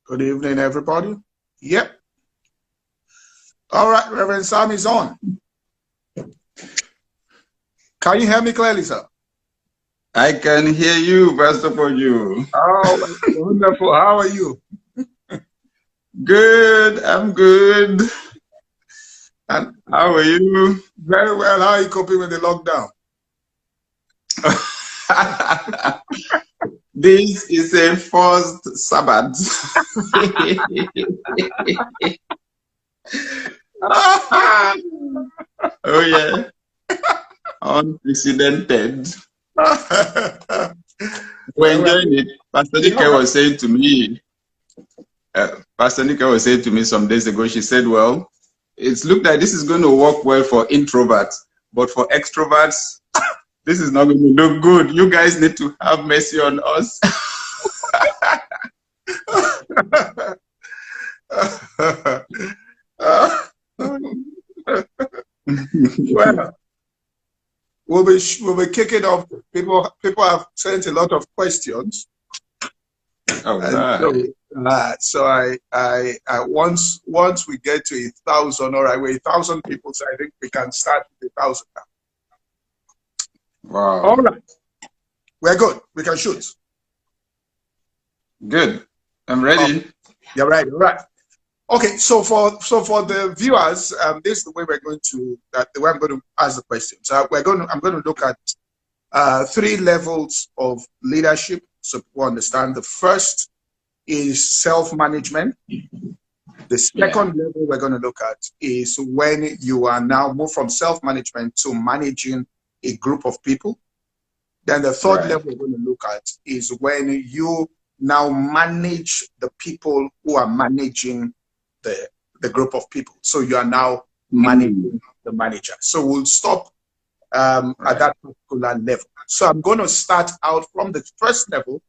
Good evening, everybody. Yep. All right, Reverend Sam is on. Can you hear me clearly, sir? I can hear you, Pst Poju. Oh, wonderful. How are you? Good, I'm good. And how are you? Very well. How are you coping with the lockdown? This is a first Sabbath. Oh yeah, unprecedented. We're enjoying it. Pastor Nika was saying to me, some days ago, she said, well, it's looked like this is going to work well for introverts, but for extroverts, this is not going to look good. You guys need to have mercy on us. Well, we'll be kicking off. People have sent a lot of questions. All right. So I once we get to 1,000, all right, we're 1,000 people, so I think we can start with 1,000 now. Wow. All right. We're good. We can shoot. Good. I'm ready. You're right. All right. Okay. So for the viewers, this is the way we're going to the way I'm going to ask the questions. I'm going to look at 3 levels of leadership, so people understand. The first is self-management. The second level we're going to look at is when you are now moved from self-management to managing a group of people. Then the third level we're going to look at is when you now manage the people who are managing the group of people. So you are now managing the manager. So we'll stop at that particular level. So I'm going to start out from the first level,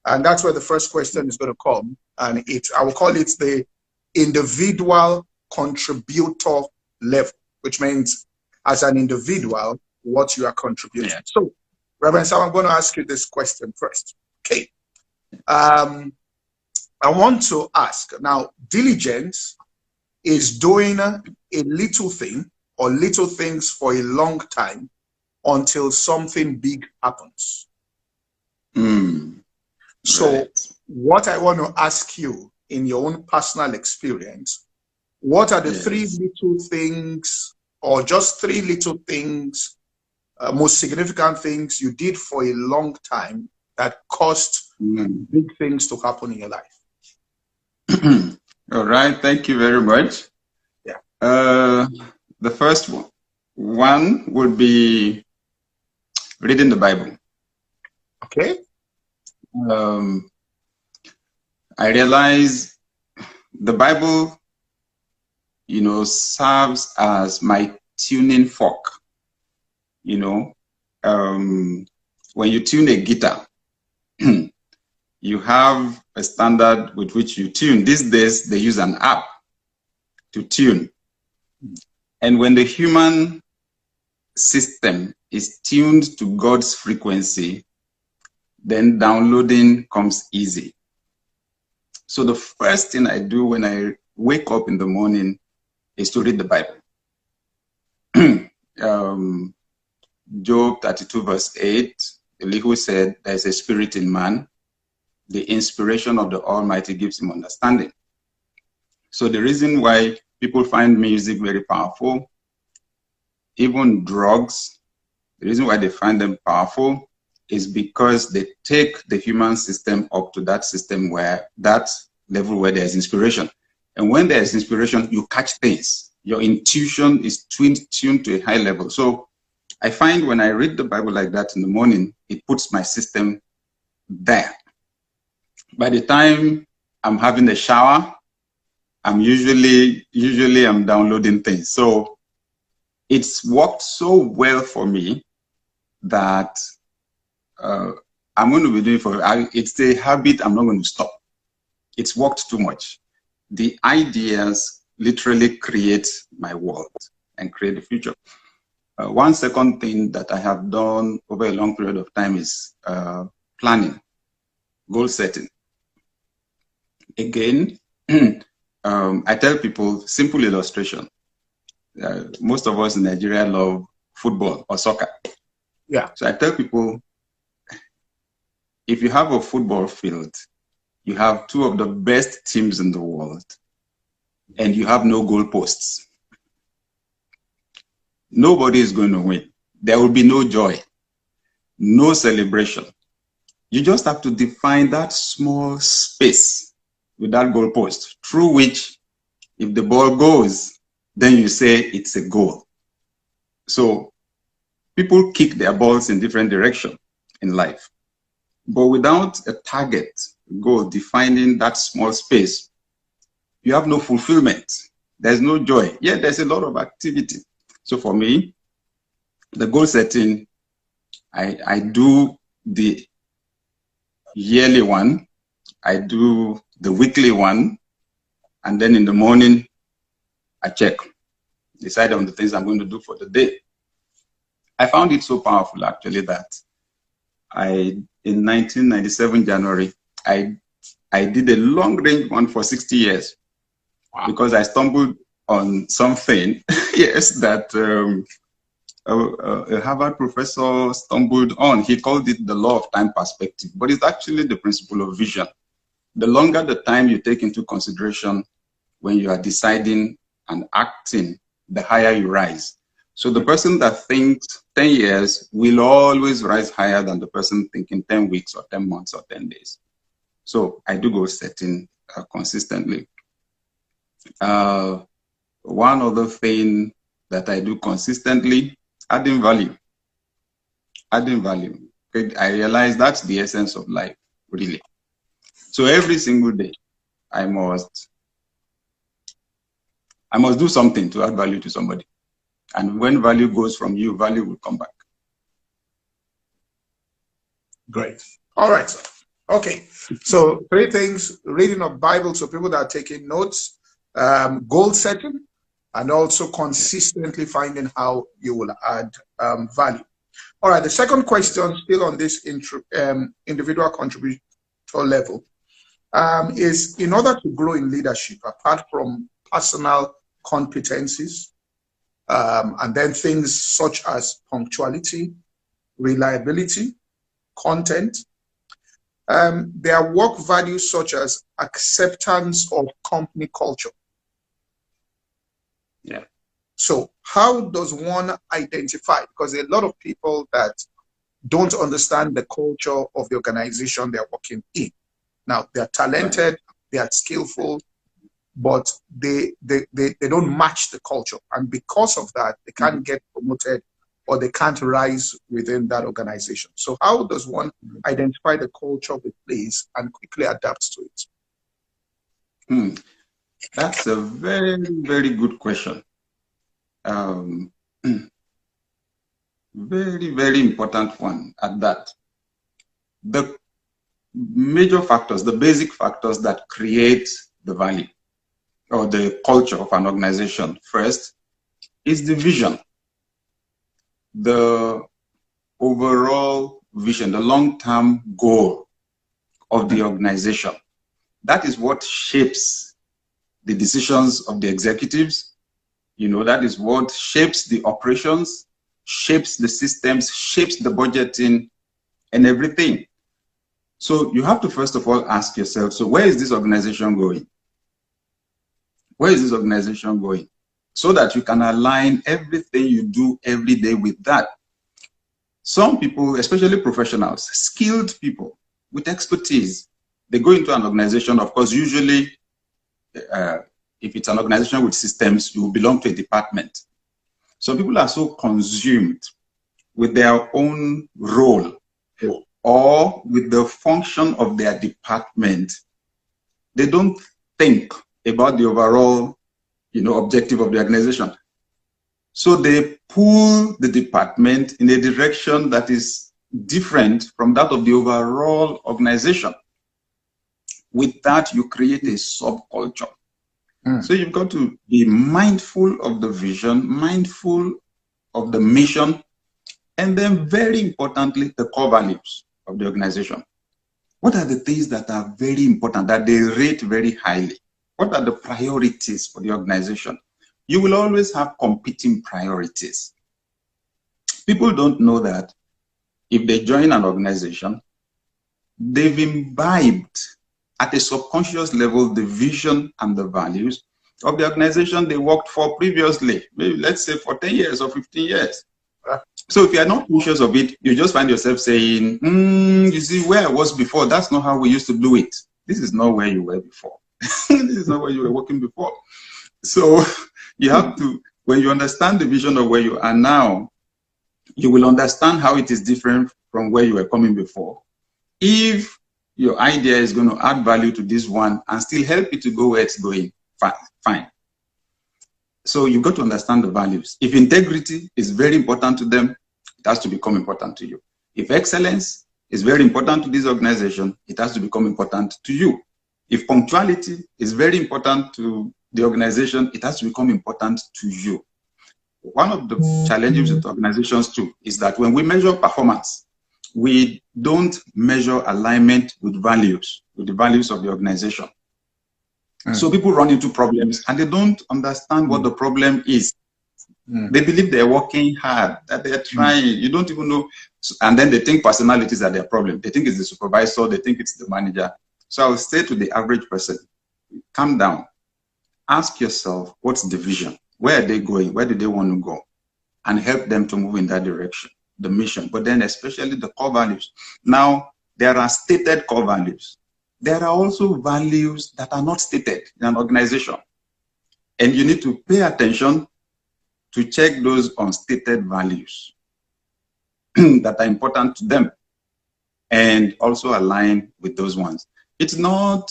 and that's where the first question is going to come. And I will call it the individual contributor level, which means as an individual, what you are contributing. Yeah. So, Reverend Sam, I'm going to ask you this question first. Okay. I want to ask now, diligence is doing a little thing or little things for a long time until something big happens. So what I want to ask you in your own personal experience, what are the 3 little things or just 3 little things, most significant things you did for a long time that caused big things to happen in your life? All right. Thank you very much. Yeah. The first one would be reading the Bible. Okay. I realize the Bible, serves as my tuning fork. When you tune a guitar, you have a standard with which you tune. These days, they use an app to tune. And when the human system is tuned to God's frequency, then downloading comes easy. So the first thing I do when I wake up in the morning is to read the Bible. Job 32 verse 8, Elihu said, there is a spirit in man. The inspiration of the Almighty gives him understanding. So the reason why people find music very powerful, even drugs, the reason why they find them powerful is because they take the human system up to that system that level where there's inspiration. And when there's inspiration, you catch things. Your intuition is tuned to a high level. So I find when I read the Bible like that in the morning, it puts my system there. By the time I'm having a shower, I'm usually I'm downloading things. So it's worked so well for me that I'm going to be doing it's a habit I'm not going to stop. It's worked too much. The ideas literally create my world and create the future. One second thing that I have done over a long period of time is planning, goal setting. Again, I tell people, simple illustration. Most of us in Nigeria love football or soccer. Yeah. So I tell people, if you have a football field, you have two of the best teams in the world, and you have no goalposts. Nobody is going to win. There will be no joy, no celebration. You just have to define that small space with that goalpost through which, if the ball goes, then you say it's a goal. So people kick their balls in different directions in life. But without a target goal defining that small space, you have no fulfillment. There's no joy. Yeah, there's a lot of activity. So for me, the goal setting, I do the yearly one, I do the weekly one, and then in the morning, I check, decide on the things I'm going to do for the day. I found it so powerful, actually, that in 1997 January, I did a long range one for 60 years. Wow. Because I stumbled on something, yes, that a Harvard professor stumbled on. He called it the law of time perspective, but it's actually the principle of vision. The longer the time you take into consideration when you are deciding and acting, the higher you rise. So the person that thinks 10 years will always rise higher than the person thinking 10 weeks or 10 months or 10 days. So I do goal setting consistently. One other thing that I do consistently, adding value. Adding value. Okay, I realize that's the essence of life, really. So every single day, I must do something to add value to somebody. And when value goes from you, value will come back. Great. All right. Okay. So 3 things: reading of Bible, so people that are taking notes, goal setting, and also consistently finding how you will add value. All right. The second question, still on this individual contributor level, is in order to grow in leadership, apart from personal competencies, and then things such as punctuality, reliability, content, there are work values such as acceptance of company culture. Yeah. So how does one identify? Because there are a lot of people that don't understand the culture of the organization they're working in. Now, they're talented, they are skillful, but they don't match the culture. And because of that, they can't get promoted or they can't rise within that organization. So how does one identify the culture of the place and quickly adapt to it? That's a very, very good question. Very, very important one at that. The major factors, the basic factors that create the value or the culture of an organization, first, is the vision. The overall vision, the long-term goal of the organization. That is what shapes the decisions of the executives. You know, that is what shapes the operations, shapes the systems, shapes the budgeting and everything. So you have to first of all ask yourself, so where is this organization going? Where is this organization going? So that you can align everything you do every day with that. Some people, especially professionals, skilled people with expertise, they go into an organization, of course, usually, if it's an organization with systems, you belong to a department. Some people are so consumed with their own role or with the function of their department, they don't think about the overall, objective of the organization. So they pull the department in a direction that is different from that of the overall organization. With that, you create a subculture. So you've got to be mindful of the vision, mindful of the mission, and then very importantly, the core values of the organization. What are the things that are very important, that they rate very highly? What are the priorities for the organization? You will always have competing priorities. People don't know that if they join an organization, they've imbibed at a subconscious level the vision and the values of the organization they worked for previously, maybe let's say for 10 years or 15 years. So if you are not conscious of it, you just find yourself saying, you see, where I was before, that's not how we used to do it. This is not where you were before. This is not where you were working before. So you have to, when you understand the vision of where you are now, you will understand how it is different from where you were coming before. If your idea is going to add value to this one and still help you to go where it's going, fine. So you've got to understand the values. If integrity is very important to them, it has to become important to you. If excellence is very important to this organization, it has to become important to you. If punctuality is very important to the organization, it has to become important to you. One of the challenges with organizations too is that when we measure performance, we don't measure alignment with values, with the values of the organization. So people run into problems and they don't understand what the problem is. They believe they're working hard, that they're trying. You don't even know. And then they think personalities are their problem. They think it's the supervisor, they think it's the manager. So I would say to the average person, calm down. Ask yourself, what's the vision? Where are they going? Where do they want to go? And help them to move in that direction, the mission, but then especially the core values. Now, there are stated core values. There are also values that are not stated in an organization. And you need to pay attention to check those unstated values that are important to them and also align with those ones. It's not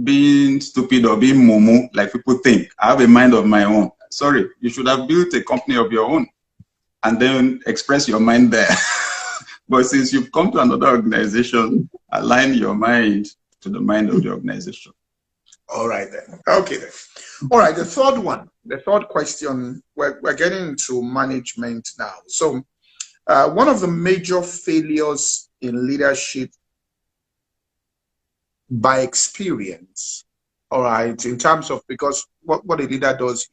being stupid or being mumu like people think. I have a mind of my own. Sorry, you should have built a company of your own and then express your mind there. But since you've come to another organization, align your mind to the mind of the organization. All right then. Okay then. All right, the third one, the third question, we're getting into management now. So one of the major failures in leadership by experience, all right, in terms of, because what a leader does,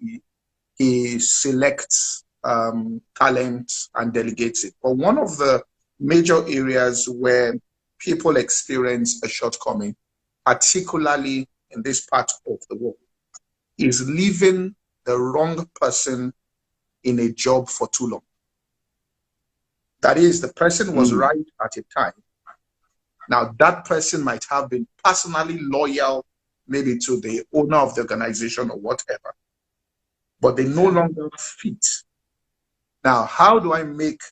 he selects talent and delegates it. But one of the major areas where people experience a shortcoming, particularly in this part of the world, is leaving the wrong person in a job for too long. That is, the person was right at a time. Now, that person might have been personally loyal, maybe to the owner of the organization or whatever, but they no longer fit. Now, how do I make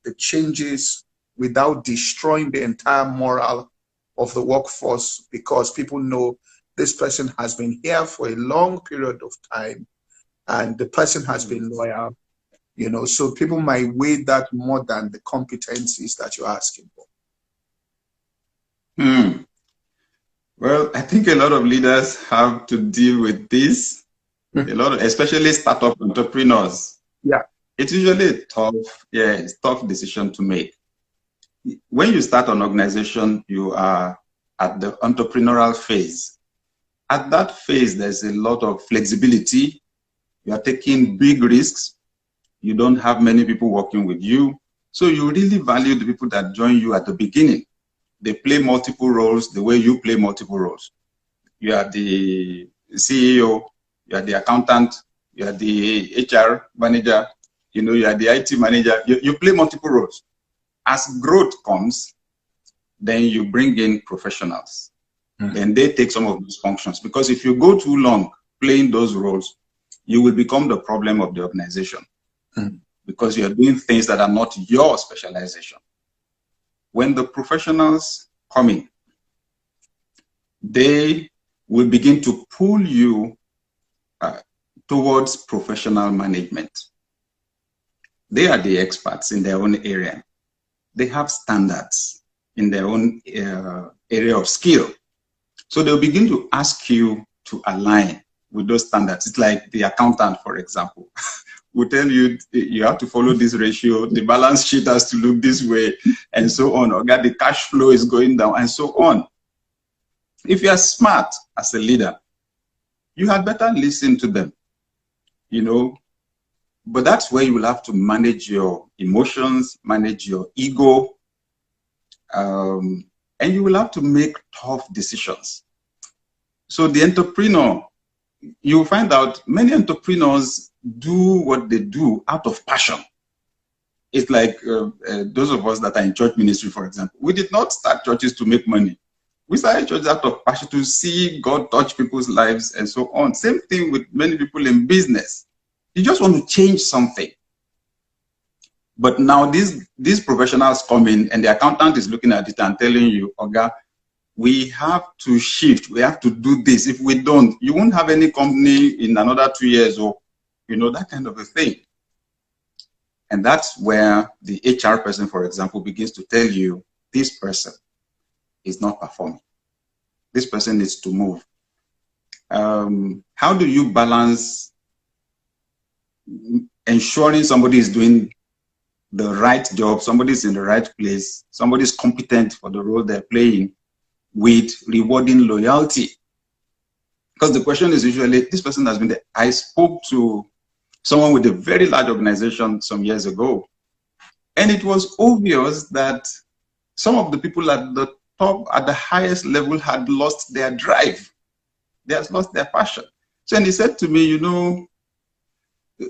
the changes without destroying the entire morale of the workforce, because people know this person has been here for a long period of time and the person has been loyal, you know, so people might weigh that more than the competencies that you're asking for. Well, I think a lot of leaders have to deal with this, a lot of, especially startup entrepreneurs. Yeah. It's usually a tough decision to make. When you start an organization, you are at the entrepreneurial phase. At that phase, there's a lot of flexibility. You are taking big risks. You don't have many people working with you. So you really value the people that join you at the beginning. They play multiple roles the way you play multiple roles. You are the CEO, you are the accountant, you are the HR manager, you know, you are the IT manager. You play multiple roles. As growth comes, then you bring in professionals. And they take some of those functions. Because if you go too long playing those roles, you will become the problem of the organization. Because you are doing things that are not your specialization. When the professionals come in, they will begin to pull you towards professional management. They are the experts in their own area. They have standards in their own area of skill. So they'll begin to ask you to align with those standards. It's like the accountant, for example, will tell you, you have to follow this ratio, the balance sheet has to look this way, and so on. Or the cash flow is going down, and so on. If you are smart as a leader, you had better listen to them, you know. But that's where you will have to manage your emotions, manage your ego, and you will have to make tough decisions. So the entrepreneur, you'll find out many entrepreneurs do what they do out of passion. It's like those of us that are in church ministry, for example. We did not start churches to make money. We started churches out of passion to see God touch people's lives and so on. Same thing with many people in business. You just want to change something. But now these professionals come in and the accountant is looking at it and telling you, Oga, we have to shift. We have to do this. If we don't, you won't have any company in another 2 years or, you know, that kind of a thing. And that's where the HR person, for example, begins to tell you, this person is not performing. This person needs to move. How do you balance ensuring somebody is doing the right job, somebody is in the right place, somebody is competent for the role they're playing, with rewarding loyalty? Because the question is usually, this person has been there. I spoke to someone with a very large organization some years ago, and it was obvious that some of the people at the top, at the highest level, had lost their drive. They had lost their passion. So, and he said to me, you know,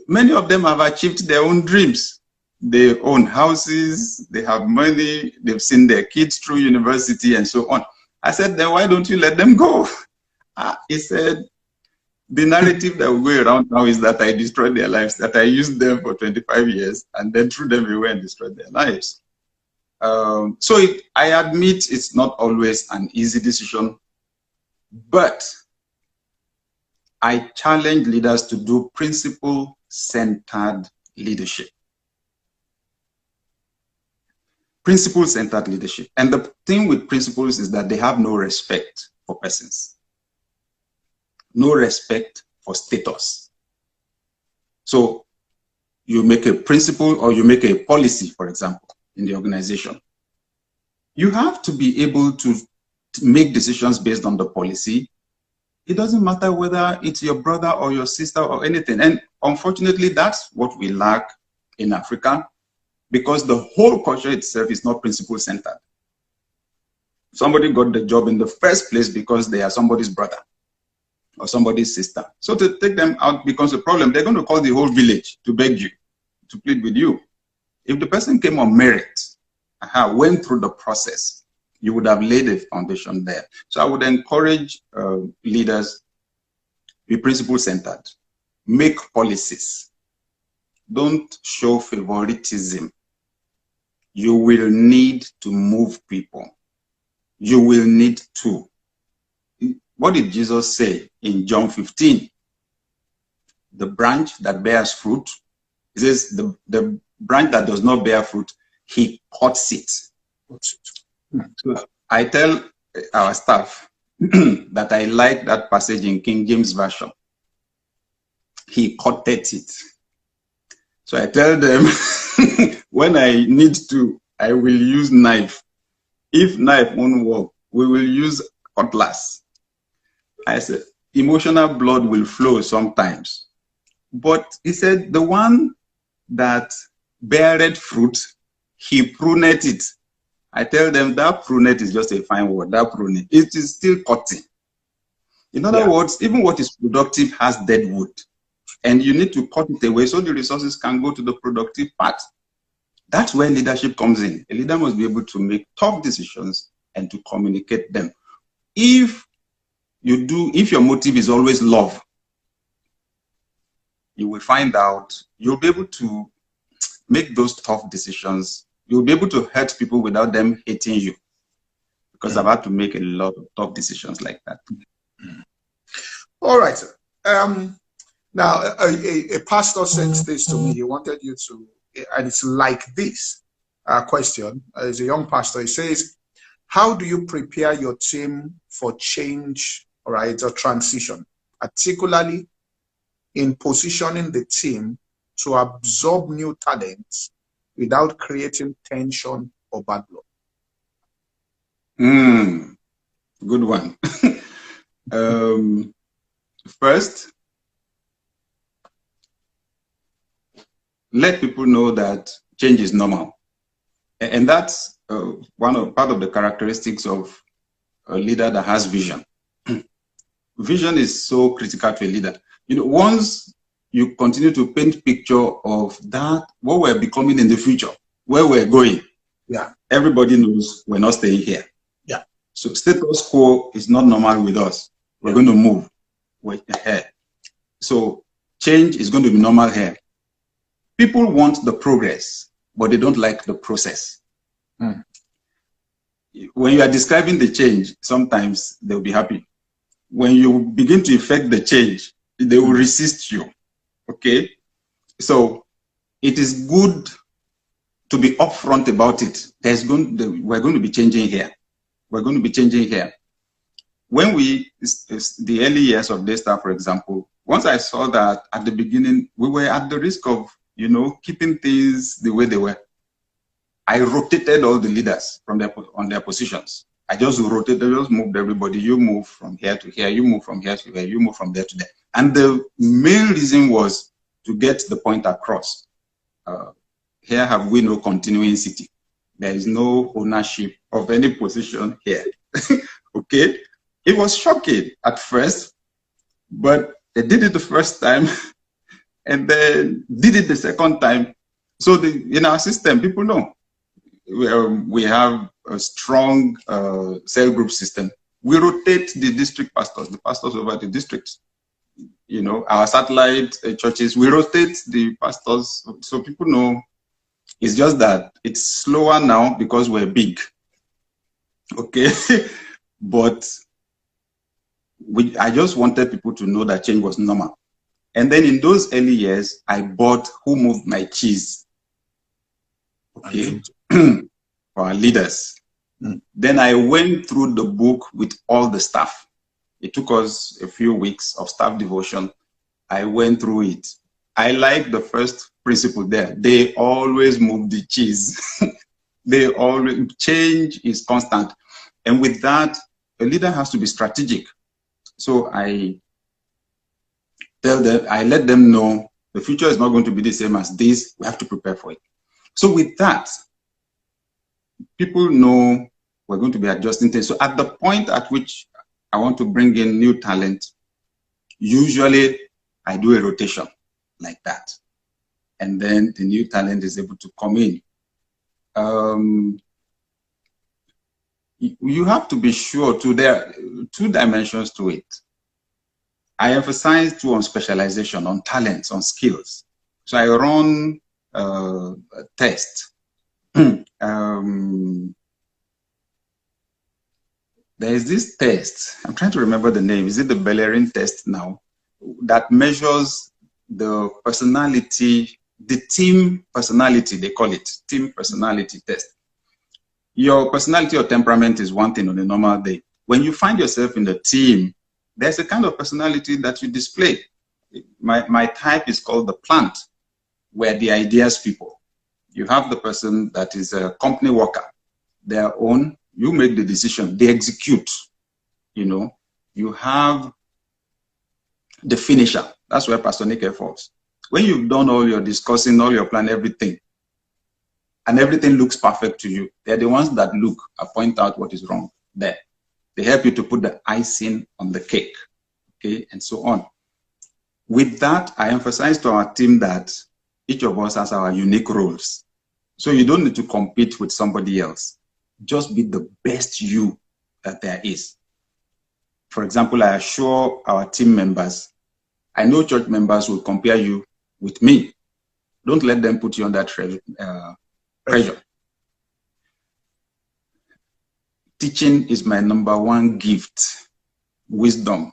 many of them have achieved their own dreams. They own houses, they have money, they've seen their kids through university and so on. I said, then why don't you let them go? He said, the narrative that will go around now is that I destroyed their lives, that I used them for 25 years and then threw them away and destroyed their lives. I admit it's not always an easy decision, but I challenge leaders to do principle-centered leadership. Principle-centered leadership. And the thing with principles is that they have no respect for persons. No respect for status. So you make a principle or you make a policy, for example, in the organization. You have to be able to make decisions based on the policy. It doesn't matter whether it's your brother or your sister or anything. And unfortunately, that's what we lack in Africa, because the whole culture itself is not principle-centered. Somebody got the job in the first place because they are somebody's brother or somebody's sister. So to take them out becomes a problem. They're going to call the whole village to beg you, to plead with you. If the person came on merit, went through the process, you would have laid a foundation there. So I would encourage leaders, be principle-centered, make policies. Don't show favoritism. You will need to move people. You will need to. What did Jesus say in John 15? The branch that bears fruit, he says the branch that does not bear fruit, he cuts it. So I tell our staff that I like that passage in King James Version. He cutted it. So I tell them, when I need to, I will use knife. If knife won't work, we will use cutlass. I said, emotional blood will flow sometimes. But he said, the one that beareth fruit, he pruned it. I tell them that pruned is just a fine word, that pruned. It is still cutting. In other words, even what is productive has dead wood. And you need to cut it away so the resources can go to the productive part. That's where leadership comes in. A leader must be able to make tough decisions and to communicate them. If your motive is always love, you will find out you'll be able to make those tough decisions. You'll be able to hurt people without them hating you. Because I've had to make a lot of tough decisions like that. All right. Now, a pastor sent this to me. He wanted you to, and it's like this question. As a young pastor, he says, how do you prepare your team for change, all right, or transition, particularly in positioning the team to absorb new talents without creating tension or bad blood? Good one. First, let people know that change is normal. And that's part of the characteristics of a leader that has vision. Vision is so critical to a leader. You know, once you continue to paint picture of that, what we're becoming in the future, where we're going, yeah, everybody knows we're not staying here. Yeah. So status quo is not normal with us. We're going to move ahead. So change is going to be normal here. People want the progress, but they don't like the process. Mm. When you are describing the change, sometimes they'll be happy. When you begin to effect the change, they will resist you. Okay? So it is good to be upfront about it. We're going to be changing here. We're going to be changing here. When the early years of Daystar, for example, once I saw that at the beginning, we were at the risk of, you know, keeping things the way they were. I rotated all the leaders on their positions. I just rotated, I just moved everybody. You move from here to here, you move from here to here, you move from there to there. And the main reason was to get the point across. Here have we no continuing city. There is no ownership of any position here. Okay? It was shocking at first, but they did it the first time and then did it the second time. So in our system, people know. We have a strong cell group system. We rotate the district pastors, the pastors over the districts. You know, our satellite churches, we rotate the pastors. So people know. It's just that it's slower now because we're big. Okay? But I just wanted people to know that change was normal. And then in those early years, I bought Who Moved My Cheese. Okay? For our leaders. Then I went through the book with all the staff. It took us a few weeks of staff devotion. I went through it. I like the first principle there. They always move the cheese. Change is constant. And with that, a leader has to be strategic. So I let them know the future is not going to be the same as this. We have to prepare for it. So with that, people know we're going to be adjusting things. So at the point at which I want to bring in new talent, usually I do a rotation like that. And then the new talent is able to come in. You have to be sure there are two dimensions to it. I emphasize too on specialization, on talents, on skills. So I run a test. There is this test, I'm trying to remember the name. Is it the Bellerin test now? That measures the personality, the team personality, they call it, team personality test. Your personality or temperament is one thing on a normal day. When you find yourself in the team, there's a kind of personality that you display. My type is called the plant, where the ideas people. You have the person that is a company worker, their own, you make the decision, they execute, you know. You have the finisher, that's where Pastor Nick falls. When you've done all your discussing, all your plan, everything, and everything looks perfect to you, they're the ones that look and point out what is wrong there. They help you to put the icing on the cake, okay, and so on. With that, I emphasize to our team that each of us has our unique roles. So you don't need to compete with somebody else. Just be the best you that there is. For example, I assure our team members, I know church members will compare you with me. Don't let them put you under pressure. Teaching is my #1 gift. Wisdom,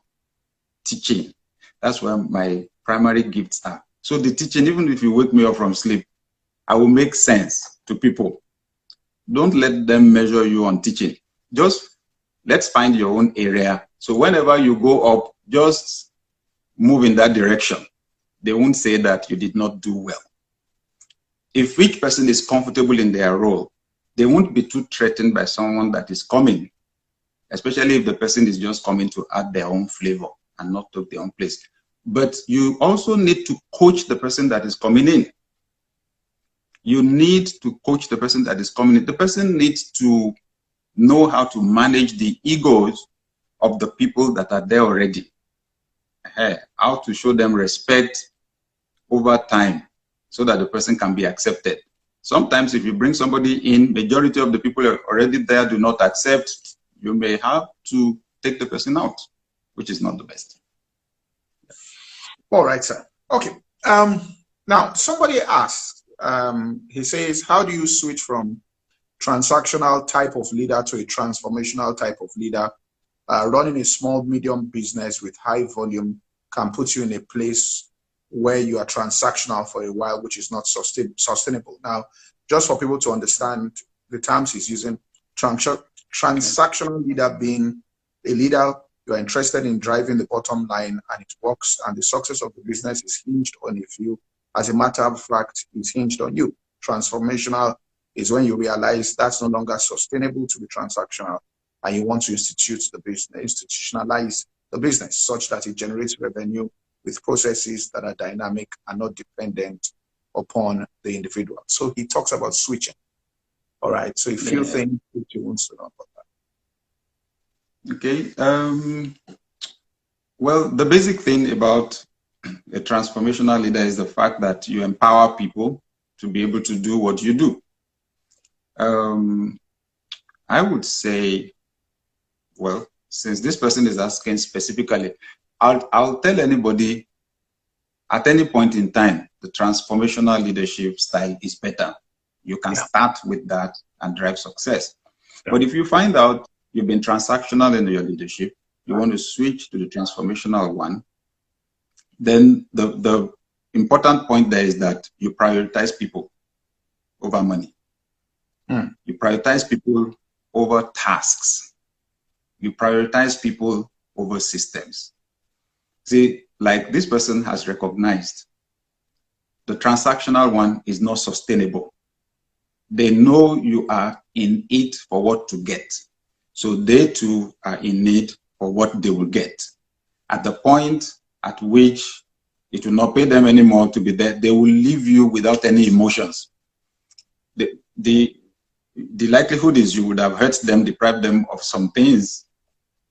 teaching. That's where my primary gifts are. So the teaching, even if you wake me up from sleep, I will make sense to people. Don't let them measure you on teaching. Just let's find your own area. So whenever you go up, just move in that direction. They won't say that you did not do well. If each person is comfortable in their role, they won't be too threatened by someone that is coming especially if the person is just coming to add their own flavor and not take their own place. But you also need to coach the person that is coming in. You need to coach the person that is coming in. The person needs to know how to manage the egos of the people that are there already. How to show them respect over time so that the person can be accepted. Sometimes if you bring somebody in, majority of the people are already there do not accept, you may have to take the person out, which is not the best. All right, sir. Okay. Now, somebody asked, he says, how do you switch from transactional type of leader to a transformational type of leader? Running a small, medium business with high volume can put you in a place where you are transactional for a while, which is not sustainable. Now, just for people to understand the terms he's using, transactional leader being a leader you're interested in driving the bottom line and it works, and the success of the business is hinged on a few. As a matter of fact, it's hinged on you. Transformational is when you realize that's no longer sustainable to be transactional, and you want to institutionalize the business such that it generates revenue with processes that are dynamic and not dependent upon the individual. So he talks about switching. All right. So a few things that you want to know about that. Okay. Well, the basic thing about a transformational leader is the fact that you empower people to be able to do what you do. I would say, well, since this person is asking specifically, I'll tell anybody at any point in time, the transformational leadership style is better. You can start with that and drive success. But if you find out you've been transactional in your leadership, you want to switch to the transformational one, then the important point there is that you prioritize people over money. You prioritize people over tasks. You prioritize people over systems. See, like this person has recognized, the transactional one is not sustainable. They know you are in it for what to get. So they too are in need for what they will get. At the point at which it will not pay them anymore to be there, they will leave you without any emotions. The likelihood is you would have hurt them, deprived them of some things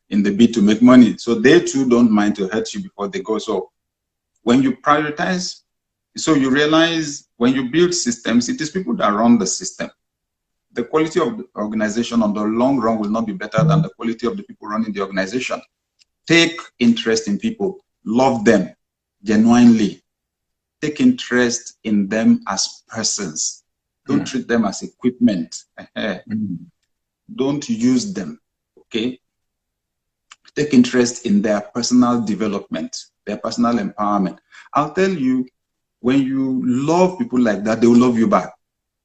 in the bid to make money. So they too don't mind to hurt you before they go. So when you prioritize, so you realize when you build systems, it is people that run the system. The quality of the organization on the long run will not be better than the quality of the people running the organization. Take interest in people, love them genuinely. Take interest in them as persons. Don't treat them as equipment. Don't use them, okay? Take interest in their personal development, their personal empowerment. I'll tell you, when you love people like that, they will love you back.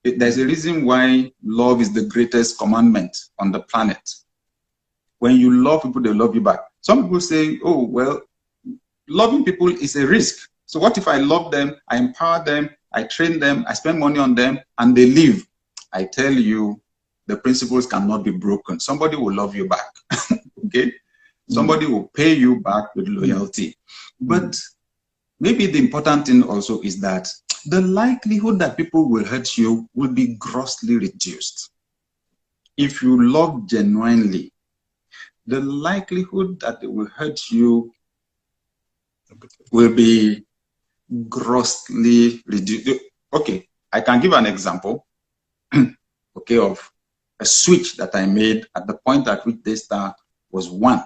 There's a reason why love is the greatest commandment on the planet. When you love people, they love you back. Some people say, oh, well, loving people is a risk. So what if I love them, I empower them, I train them, I spend money on them, and they leave? I tell you, the principles cannot be broken. Somebody will love you back, okay? Somebody will pay you back with loyalty. But maybe the important thing also is that the likelihood that people will hurt you will be grossly reduced. If you love genuinely, the likelihood that they will hurt you will be grossly reduced. Okay, I can give an example, okay, of a switch that I made at the point at which this star was 1.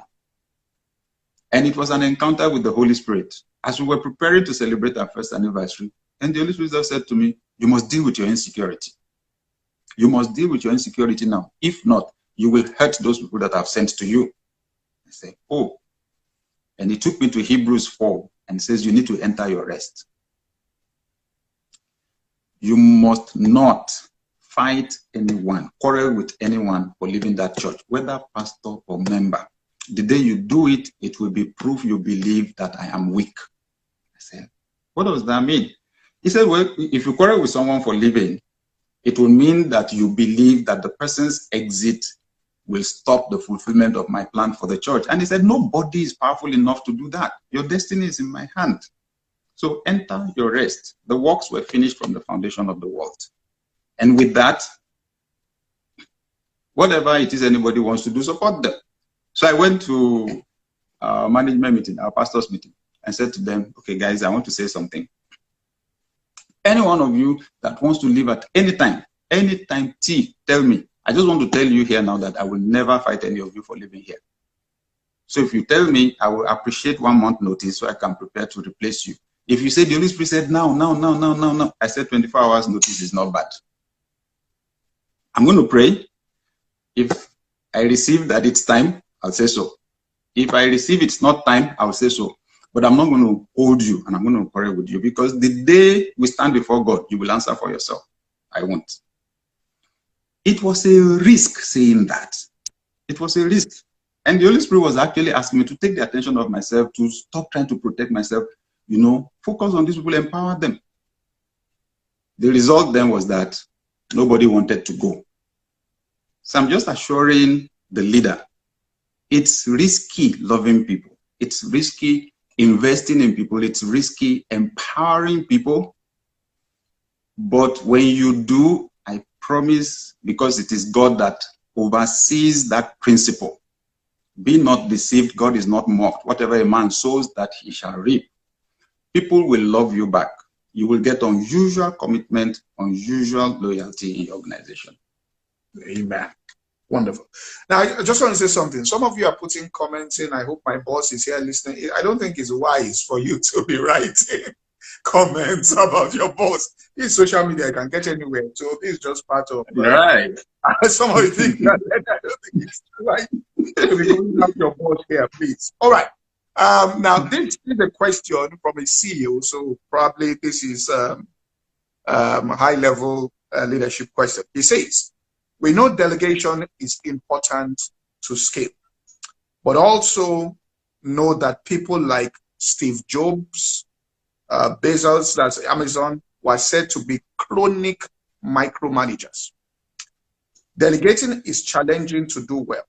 And it was an encounter with the Holy Spirit. As we were preparing to celebrate our first anniversary, and the Holy Spirit just said to me, you must deal with your insecurity. You must deal with your insecurity now. If not, you will hurt those people that I've sent to you. I said, oh. And he took me to Hebrews 4 and says, you need to enter your rest. You must not fight anyone, quarrel with anyone for leaving that church, whether pastor or member. The day you do it, it will be proof you believe that I am weak. I said, what does that mean? He said, well, if you quarrel with someone for leaving, it will mean that you believe that the person's exit will stop the fulfillment of my plan for the church. And he said, nobody is powerful enough to do that. Your destiny is in my hand. So enter your rest. The works were finished from the foundation of the world. And with that, whatever it is anybody wants to do, support them. So I went to our management meeting, our pastor's meeting, and said to them, okay, guys, I want to say something. Any one of you that wants to leave at any time, tell me. I just want to tell you here now that I will never fight any of you for living here. So if you tell me, I will appreciate 1 month notice so I can prepare to replace you. If you say the Holy Spirit said now, I said 24 hours notice is not bad. I'm going to pray. If I receive that it's time, I'll say so. If I receive it's not time, I'll say so. But I'm not going to hold you and I'm going to pray with you, because the day we stand before God, you will answer for yourself. I won't. It was a risk saying that. It was a risk. And the Holy Spirit was actually asking me to take the attention of myself, to stop trying to protect myself, you know, focus on these people, empower them. The result then was that nobody wanted to go. So I'm just assuring the leader, it's risky loving people. It's risky investing in people. It's risky empowering people. But when you do, I promise, because it is God that oversees that principle. Be not deceived, God is not mocked. Whatever a man sows, that he shall reap. People will love you back. You will get unusual commitment, unusual loyalty in your organization. Amen. Wonderful. Now, I just want to say something. Some of you are putting comments in. I hope my boss is here listening. I don't think it's wise for you to be writing comments about your boss. This social media can get anywhere. So this is just part of right. Some of you think that I don't think it's right to be going after your boss here, please. All right. Now this is a question from a CEO, so probably this is a high-level leadership question. He says, we know delegation is important to scale, but also know that people like Steve Jobs, Bezos, that's Amazon, were said to be chronic micromanagers. Delegating is challenging to do well.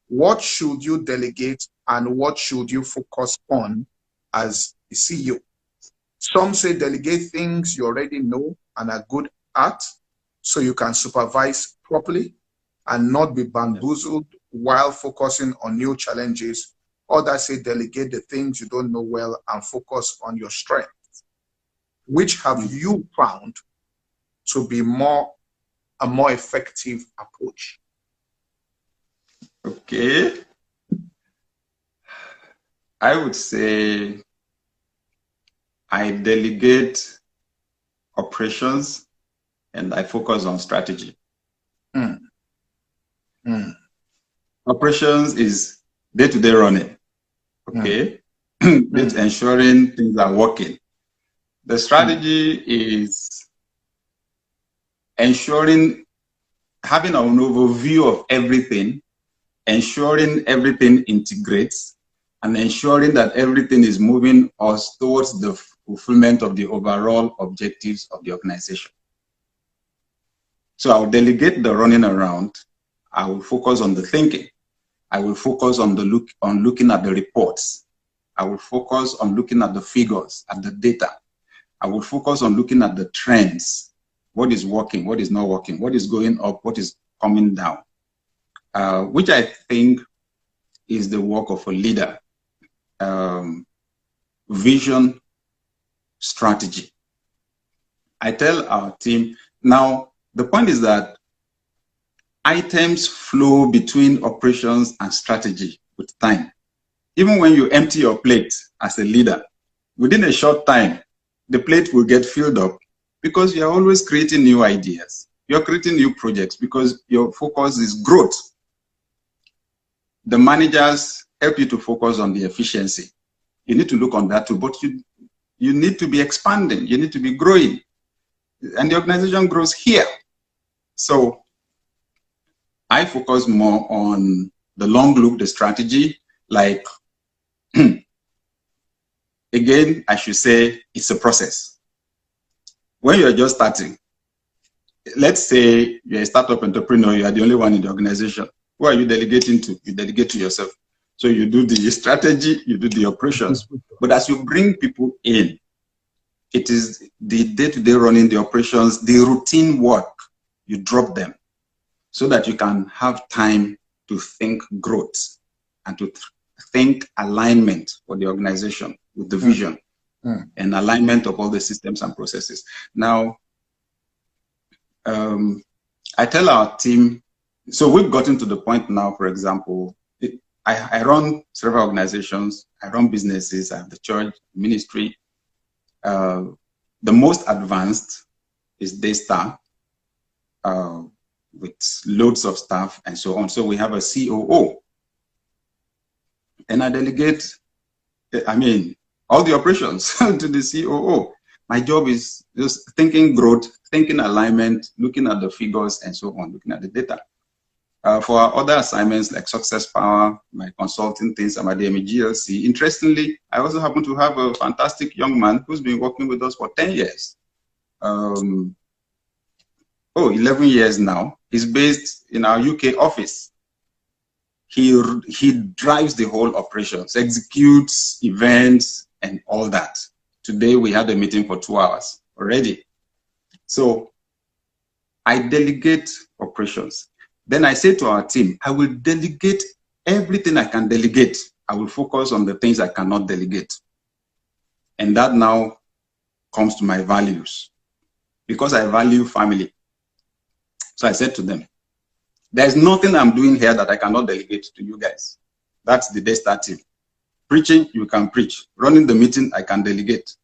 What should you delegate and what should you focus on as a CEO? Some say delegate things you already know and are good at, so you can supervise properly and not be bamboozled while focusing on new challenges. Others say delegate the things you don't know well and focus on your strengths. Which have you found to be a more effective approach? Okay. I would say I delegate operations and I focus on strategy. Operations is day-to-day running. Okay. It's ensuring things are working. The strategy is ensuring, having an overview of everything, ensuring everything integrates, and ensuring that everything is moving us towards the fulfillment of the overall objectives of the organization. So I'll delegate the running around. I will focus on the thinking. I will focus on looking at the reports. I will focus on looking at the figures, at the data. I will focus on looking at the trends. What is working? What is not working? What is going up? What is coming down? Which I think is the work of a leader. Vision, strategy. I tell our team, now the point is that items flow between operations and strategy with time. Even when you empty your plate as a leader, within a short time, the plate will get filled up because you're always creating new ideas. You're creating new projects because your focus is growth. The managers help you to focus on the efficiency. You need to look on that too, but you need to be expanding. You need to be growing. And the organization grows here. So I focus more on the long look, the strategy, like, again, I should say it's a process. When you're just starting, let's say you're a startup entrepreneur, you are the only one in the organization. Who are you delegating to? You delegate to yourself. So you do the strategy, you do the operations. But as you bring people in, it is the day-to-day running, the operations, the routine work, you drop them so that you can have time to think growth and to think alignment for the organization with the vision and alignment of all the systems and processes. Now, I tell our team, so we've gotten to the point now, for example, I run several organizations, I run businesses, I have the church, ministry. The most advanced is Daystar, with loads of staff and so on. So we have a COO. And I delegate, all the operations to the COO. My job is just thinking growth, thinking alignment, looking at the figures and so on, looking at the data. For our other assignments like Success Power, my consulting things, I'm Adeyemi GLC. Interestingly, I also happen to have a fantastic young man who's been working with us for 10 years. 11 years now. He's based in our UK office. He drives the whole operations, executes events and all that. Today we had a meeting for 2 hours already. So I delegate operations. Then I say to our team, I will delegate everything I can delegate. I will focus on the things I cannot delegate. And that now comes to my values, because I value family. So I said to them, there's nothing I'm doing here that I cannot delegate to you guys. That's the Daystar team. Preaching, you can preach. Running the meeting, I can delegate.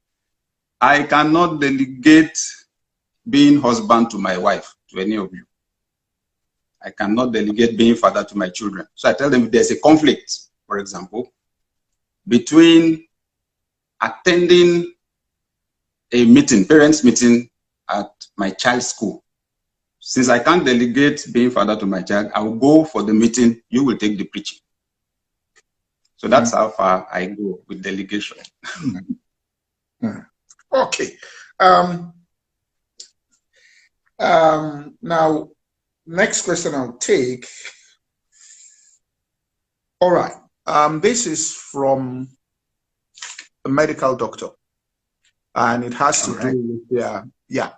I cannot delegate being husband to my wife, to any of you. I cannot delegate being father to my children. So I tell them if there's a conflict, for example, between attending a meeting, parents' meeting at my child's school. Since I can't delegate being father to my child, I will go for the meeting, you will take the preaching. So that's how far I go with delegation. Okay. Now, next question I'll take. All right. This is from a medical doctor, and it has to do with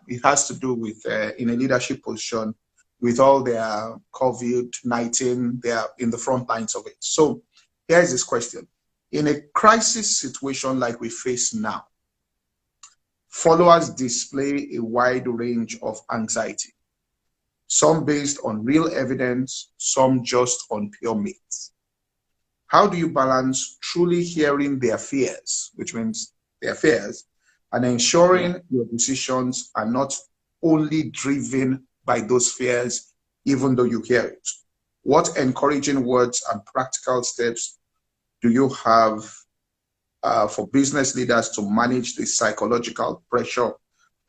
it has to do with in a leadership position with all their COVID-19. They are in the front lines of it. So here is this question: in a crisis situation like we face now, followers display a wide range of anxiety. Some based on real evidence, some just on pure myths. How do you balance truly hearing their fears, which means their fears, and ensuring your decisions are not only driven by those fears, even though you hear it? What encouraging words and practical steps do you have for business leaders to manage the psychological pressure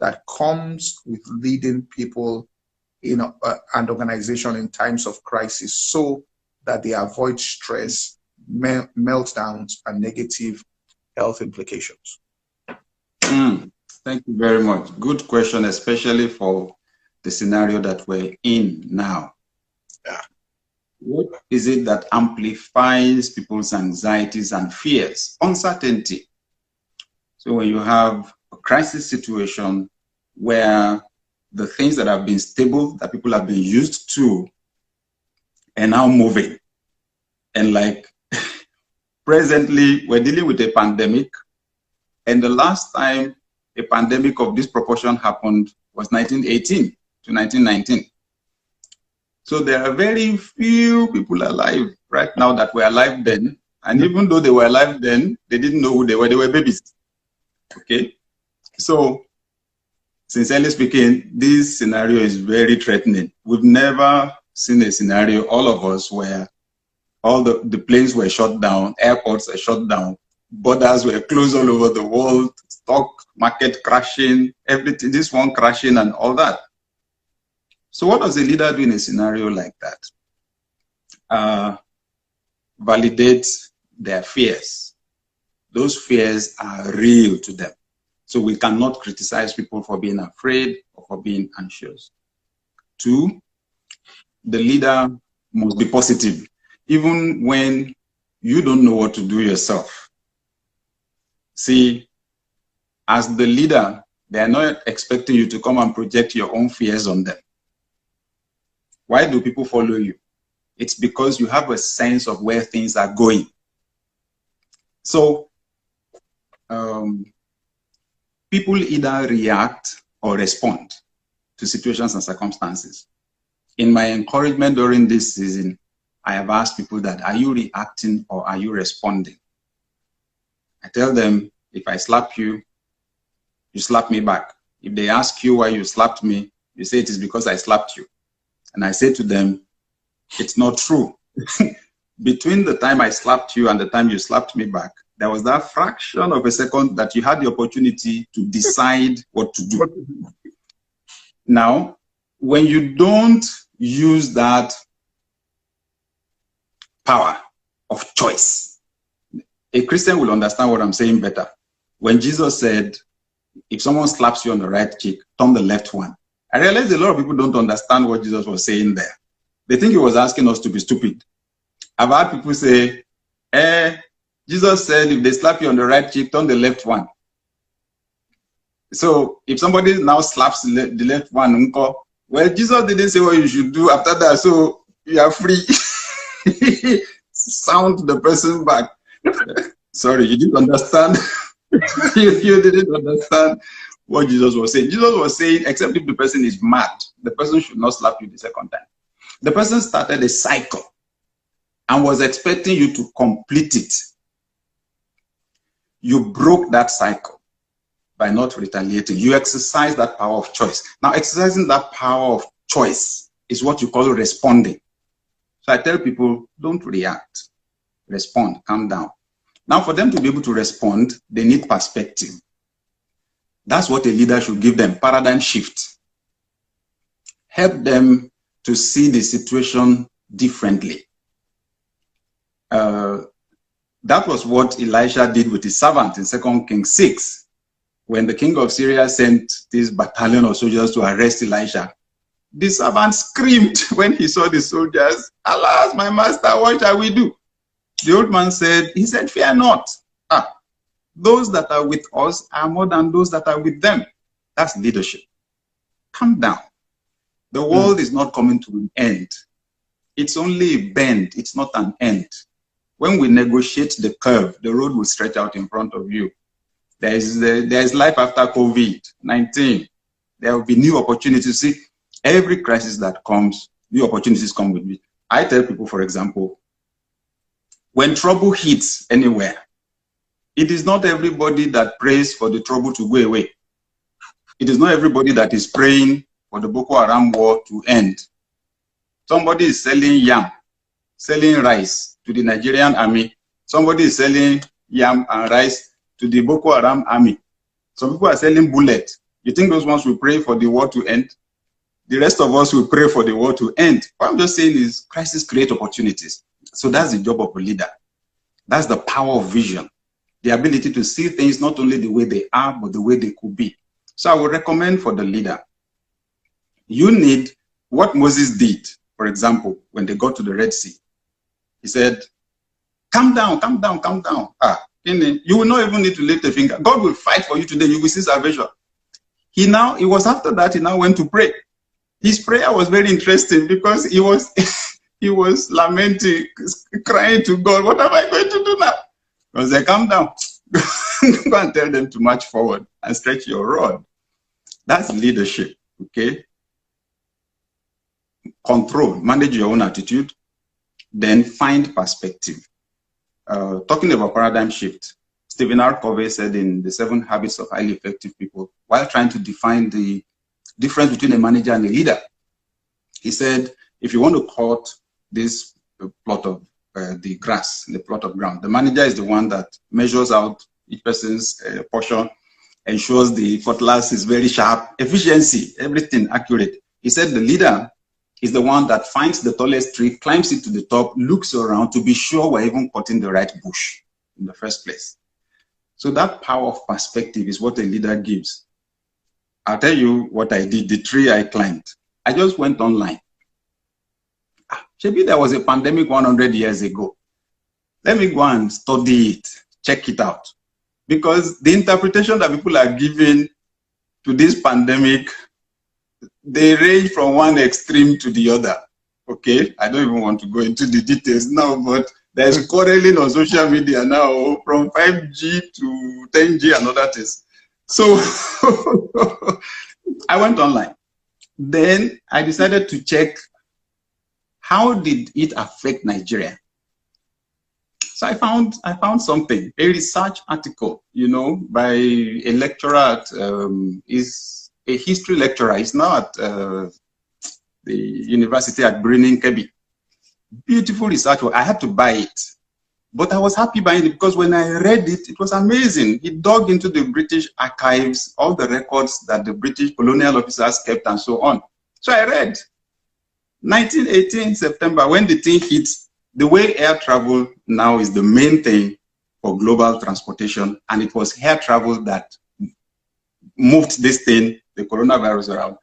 that comes with leading people in an organization in times of crisis, so that they avoid stress, meltdowns, and negative health implications? Thank you very much. Good question, especially for the scenario that we're in now. Yeah. What is it that amplifies people's anxieties and fears? Uncertainty. So when you have a crisis situation where the things that have been stable, that people have been used to, are now moving. And like presently, we're dealing with a pandemic. And the last time a pandemic of this proportion happened was 1918 to 1919. So there are very few people alive right now that were alive then. And even though they were alive then, they didn't know who they were babies. Okay? So, sincerely speaking, this scenario is very threatening. We've never seen a scenario, all of us, where all the planes were shut down, airports were shut down, borders were closed all over the world, stock market crashing, everything, this one crashing and all that. So what does a leader do in a scenario like that? Validate their fears. Those fears are real to them. So we cannot criticize people for being afraid or for being anxious. 2, the leader must be positive, even when you don't know what to do yourself. See, as the leader, they are not expecting you to come and project your own fears on them. Why do people follow you? It's because you have a sense of where things are going. So, people either react or respond to situations and circumstances. In my encouragement during this season, I have asked people that, are you reacting or are you responding? I tell them, if I slap you, you slap me back. If they ask you why you slapped me, you say it is because I slapped you. And I say to them, it's not true. Between the time I slapped you and the time you slapped me back, there was that fraction of a second that you had the opportunity to decide what to do. Now, when you don't use that power of choice, a Christian will understand what I'm saying better. When Jesus said, if someone slaps you on the right cheek, turn the left one. I realize a lot of people don't understand what Jesus was saying there. They think he was asking us to be stupid. I've heard people say, Jesus said, if they slap you on the right cheek, turn the left one. So if somebody now slaps the left one, well, Jesus didn't say what you should do after that, so you are free. Sound the person back. Sorry, you didn't understand. you didn't understand what Jesus was saying. Jesus was saying, except if the person is mad, the person should not slap you the second time. The person started a cycle and was expecting you to complete it. You broke that cycle by not retaliating. You exercise that power of choice. Now, exercising that power of choice is what you call responding. So I tell people, don't react. Respond, calm down. Now, for them to be able to respond, they need perspective. That's what a leader should give them, paradigm shift. Help them to see the situation differently. That was what Elisha did with his servant in 2 Kings 6. When the king of Syria sent this battalion of soldiers to arrest Elisha, the servant screamed when he saw the soldiers, "Alas, my master, what shall we do?" The old man said, fear not. Those that are with us are more than those that are with them. That's leadership. Calm down. The world is not coming to an end. It's only a bend. It's not an end. When we negotiate the curve, the road will stretch out in front of you. There is life after COVID-19. There will be new opportunities. See, every crisis that comes, new opportunities come with it. I tell people, for example, when trouble hits anywhere, it is not everybody that prays for the trouble to go away. It is not everybody that is praying for the Boko Haram war to end. Somebody is selling yam, selling rice to the Nigerian army. Somebody is selling yam and rice to the Boko Haram army. Some people are selling bullets. You think those ones will pray for the war to end? The rest of us will pray for the war to end. What I'm just saying is crisis create opportunities. So that's the job of a leader. That's the power of vision. The ability to see things not only the way they are, but the way they could be. So I would recommend for the leader, you need what Moses did, for example, when they got to the Red Sea. He said, calm down, calm down, calm down. You will not even need to lift a finger. God will fight for you today. You will see salvation. It was after that he now went to pray. His prayer was very interesting because he was lamenting, crying to God, what am I going to do now? Because they calm down. Go and tell them to march forward and stretch your rod. That's leadership, okay? Control, manage your own attitude, then find perspective. Talking about paradigm shift, Stephen R. Covey said in The 7 Habits of Highly Effective People, while trying to define the difference between a manager and a leader, he said, if you want to cut this plot of the grass, the plot of ground, the manager is the one that measures out each person's portion, ensures the cutlass is very sharp, efficiency, everything accurate. He said the leader is the one that finds the tallest tree, climbs it to the top, looks around to be sure we're even cutting the right bush in the first place. So that power of perspective is what a leader gives. I'll tell you what I did, the tree I climbed. I just went online. maybe there was a pandemic 100 years ago. Let me go and study it, check it out. Because the interpretation that people are giving to this pandemic, they range from one extreme to the other. Okay, I don't even want to go into the details now, but there's quarreling on social media now from 5G to 10G and other things. So I went online. Then I decided to check how did it affect Nigeria. So I found something, a research article, you know, by a lecturer at, is a history lecturer. He's now at the university at Birnin Kebbi. Beautiful research. I had to buy it, but I was happy buying it because when I read it, it was amazing. He dug into the British archives, all the records that the British colonial officers kept and so on. So I read 1918 September, when the thing hit, the way air travel now is the main thing for global transportation, and it was air travel that moved this thing, the coronavirus, around.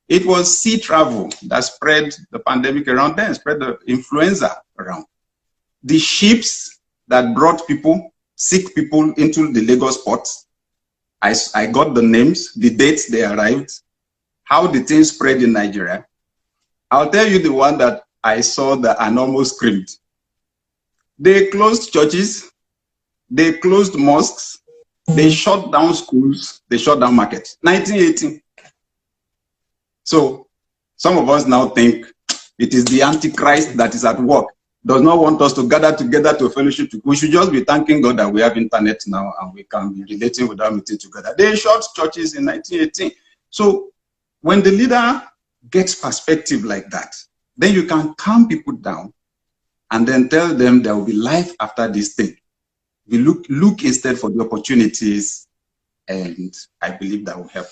It was sea travel that spread the pandemic around then, spread the influenza around. The ships that brought people, sick people into the Lagos port, I got the names, the dates they arrived, how the thing spread in Nigeria. I'll tell you the one that I saw that I almost screamed. They closed churches, they closed mosques, they shut down schools, they shut down markets. 1918. So some of us now think it is the Antichrist that is at work, does not want us to gather together to fellowship. We should just be thanking God that we have internet now and we can be relating without meeting together. They shut churches in 1918. So when the leader gets perspective like that, then you can calm people down and then tell them there will be life after this thing. We look instead for the opportunities, and I believe that will help.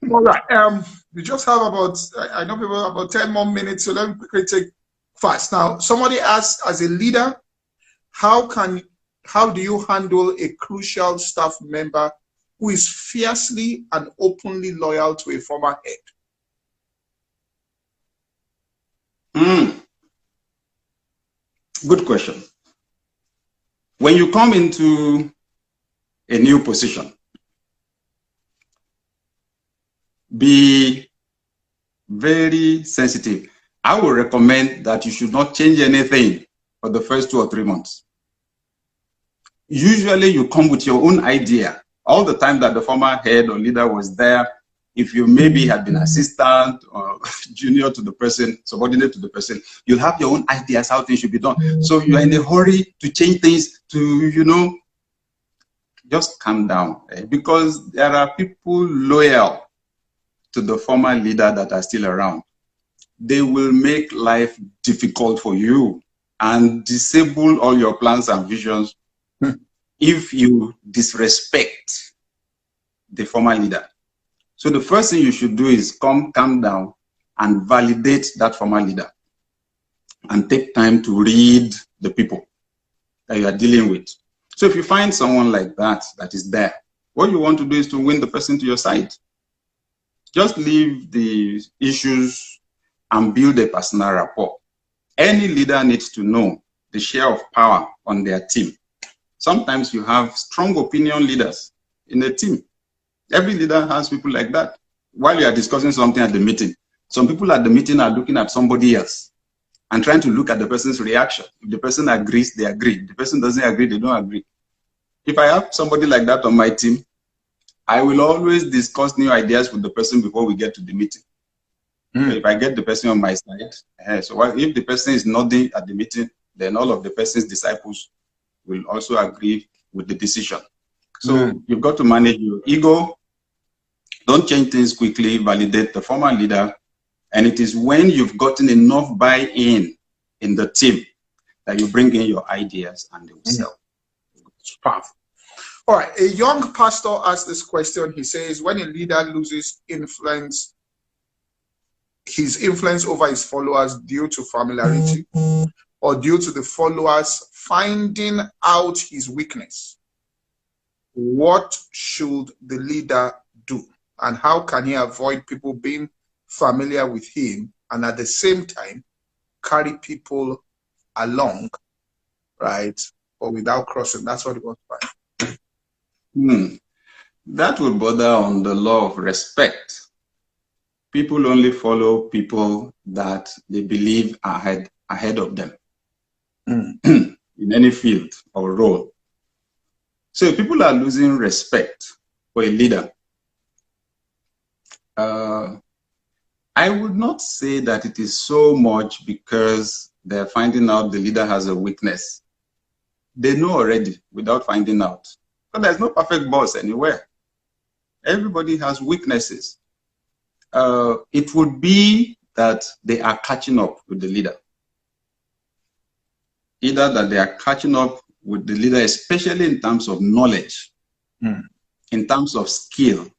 All right. We just have about, I know people have about 10 more minutes, so let me quickly take fast. Now, somebody asked, as a leader, how do you handle a crucial staff member who is fiercely and openly loyal to a former head? Good question. When you come into a new position, be very sensitive. I would recommend that you should not change anything for the first 2 or 3 months. Usually you come with your own idea. All the time that the former head or leader was there, if you maybe had been assistant or junior to the person, subordinate to the person, you'll have your own ideas how things should be done. So you're in a hurry to change things, to, you know, just calm down. Because there are people loyal to the former leader that are still around. They will make life difficult for you and disable all your plans and visions if you disrespect the former leader. So the first thing you should do is calm down and validate that former leader and take time to read the people that you are dealing with. So if you find someone like that is there, what you want to do is to win the person to your side. Just leave the issues and build a personal rapport. Any leader needs to know the share of power on their team. Sometimes you have strong opinion leaders in a team. Every leader has people like that. While you are discussing something at the meeting, some people at the meeting are looking at somebody else and trying to look at the person's reaction. If the person agrees, they agree. If the person doesn't agree, they don't agree. If I have somebody like that on my team, I will always discuss new ideas with the person before we get to the meeting. If I get the person on my side, so if the person is nodding at the meeting, then all of the person's disciples will also agree with the decision. So you've got to manage your ego. Don't change things quickly, validate the former leader. And it is when you've gotten enough buy-in in the team that you bring in your ideas and they will sell. It's powerful. All right, a young pastor asked this question. He says, when a leader loses influence, his influence over his followers due to familiarity or due to the followers finding out his weakness, what should the leader do? And how can he avoid people being familiar with him and at the same time carry people along, right? But without crossing. That's what it was by. That would border on the law of respect. People only follow people that they believe are ahead of them in any field or role. So if people are losing respect for a leader, I would not say that it is so much because they're finding out the leader has a weakness. They know already without finding out. But there's no perfect boss anywhere. Everybody has weaknesses. It would be that they are catching up with the leader. Either that they are catching up with the leader, especially in terms of knowledge, in terms of skill.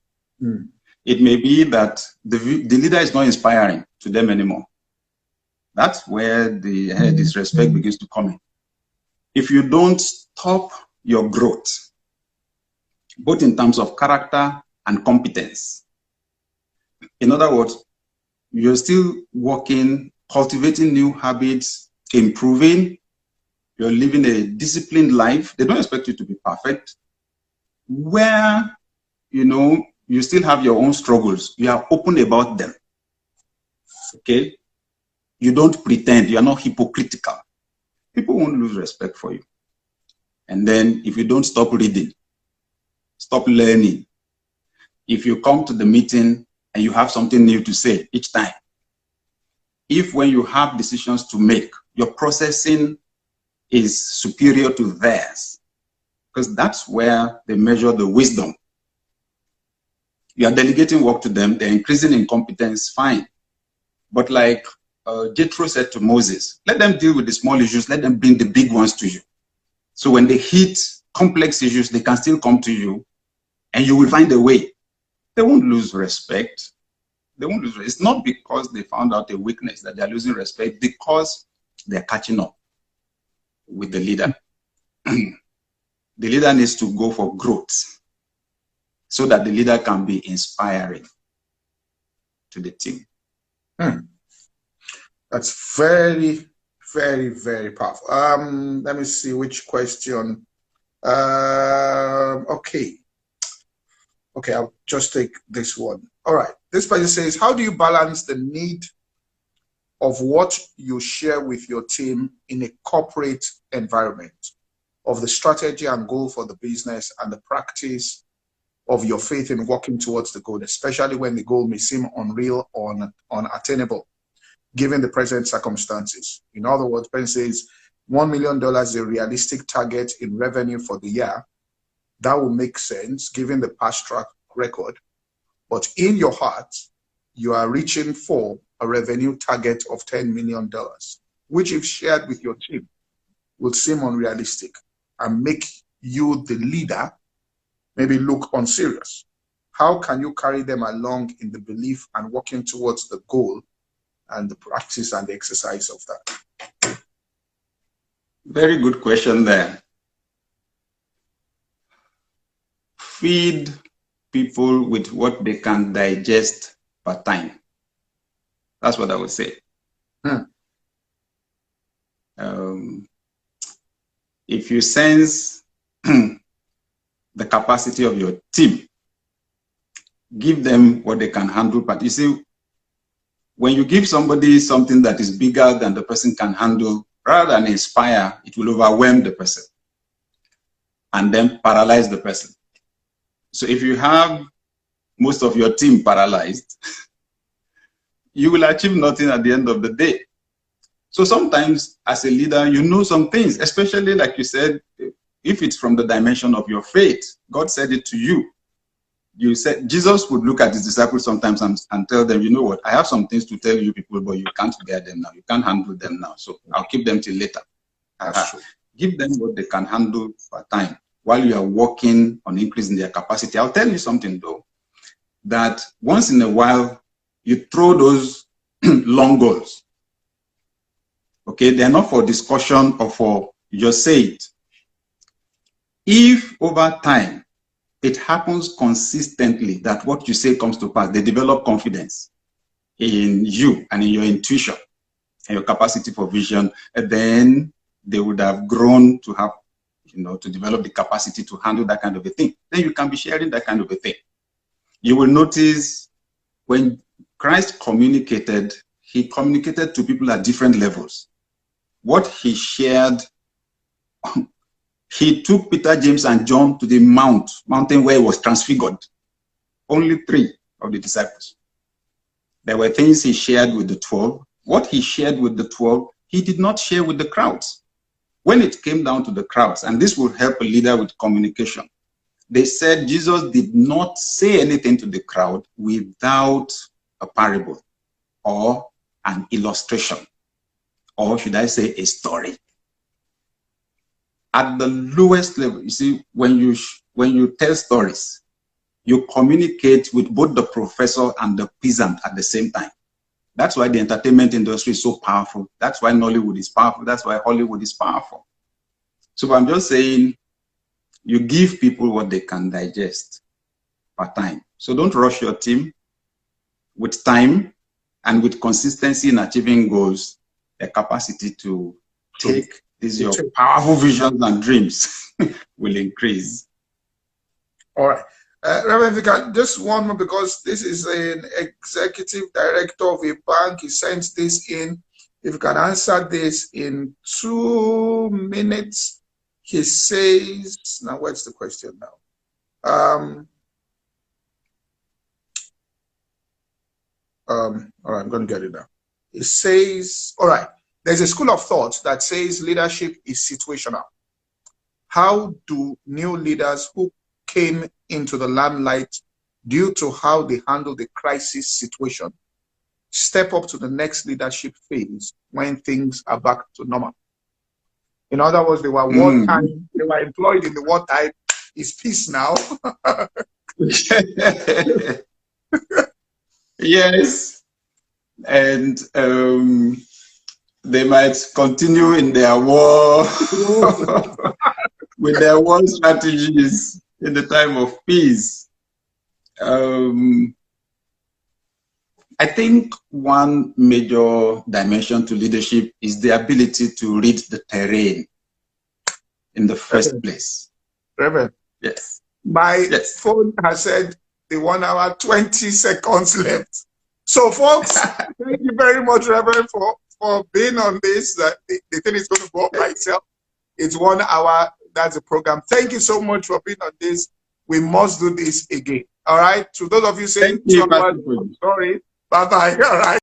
It may be that the leader is not inspiring to them anymore. That's where the disrespect begins to come in. If you don't stop your growth, both in terms of character and competence, in other words, you're still working, cultivating new habits, improving, you're living a disciplined life. They don't expect you to be perfect. Where, you still have your own struggles. You are open about them. Okay? You don't pretend. You are not hypocritical. People won't lose respect for you. And then if you don't stop reading, stop learning, if you come to the meeting and you have something new to say each time, if when you have decisions to make, your processing is superior to theirs, because that's where they measure the wisdom. You are delegating work to them, they're increasing in competence, fine. But like Jethro said to Moses, let them deal with the small issues, let them bring the big ones to you. So when they hit complex issues, they can still come to you and you will find a way. They won't lose respect. They won't lose respect. It's not because they found out a weakness that they're losing respect, because they're catching up with the leader. The leader needs to go for growth so that the leader can be inspiring to the team. That's very, very, very powerful. Let me see which question. Okay, I'll just take this one. All right, this person says, how do you balance the need of what you share with your team in a corporate environment, of the strategy and goal for the business and the practice of your faith in working towards the goal, especially when the goal may seem unreal or unattainable, given the present circumstances? In other words, Ben says $1 million is a realistic target in revenue for the year. That will make sense given the past track record. But in your heart, you are reaching for a revenue target of $10 million, which if shared with your team will seem unrealistic and make you, the leader, maybe look unserious. How can you carry them along in the belief and working towards the goal and the practice and the exercise of that? Very good question there. Feed people with what they can digest per time. That's what I would say. If you sense the capacity of your team, give them what they can handle. But you see, when you give somebody something that is bigger than the person can handle, rather than inspire, it will overwhelm the person and then paralyze the person. So if you have most of your team paralyzed, you will achieve nothing at the end of the day. So sometimes as a leader, you know some things, especially like you said, if it's from the dimension of your faith. God said it to you. You said Jesus would look at his disciples sometimes and tell them, you know what, I have some things to tell you people, but you can't bear them now. You can't handle them now. So I'll keep them till later. Give them what they can handle per time while you are working on increasing their capacity. I'll tell you something though, that once in a while, you throw those long goals. Okay, they're not for discussion or for just say it. If over time it happens consistently that what you say comes to pass, they develop confidence in you and in your intuition. and your capacity for vision, and then they would have grown to have, to develop the capacity to handle that kind of a thing. Then you can be sharing that kind of a thing. You will notice when Christ communicated, he communicated to people at different levels. What he shared, he took Peter, James, and John to the mountain where he was transfigured. Only 3 of the disciples. There were things he shared with the 12. What he shared with the 12, he did not share with the crowds. When it came down to the crowds, and this will help a leader with communication, they said Jesus did not say anything to the crowd without a parable or an illustration, or should I say a story. At the lowest level, you see, when you tell stories, you communicate with both the professor and the peasant at the same time. That's why the entertainment industry is so powerful. That's why Nollywood is powerful. That's why Hollywood is powerful. So I'm just saying, you give people what they can digest per time. So don't rush your team. With time and with consistency in achieving goals, the capacity to take these your powerful visions and dreams will increase. All right. Reverend Vicar, just one more, because this is an executive director of a bank. He sends this in. If you can answer this in 2 minutes. He says, now what's the question now? All right, I'm going to get it now. It says, all right, there's a school of thought that says leadership is situational. How do new leaders who came into the limelight due to how they handle the crisis situation step up to the next leadership phase when things are back to normal? In other words, they were wartime, they were employed in the wartime. It's peace now. Yes. And they might continue in their war with their war strategies in the time of peace. I think one major dimension to leadership is the ability to read the terrain in the first place. Reverend. Yes. My phone has said the 1 hour, 20 seconds left. So, folks, thank you very much, Reverend, for being on this. The thing is going to go up by itself. It's 1 hour. That's the program. Thank you so much for being on this. We must do this again. All right. To those of you saying, sorry, bye-bye. All right.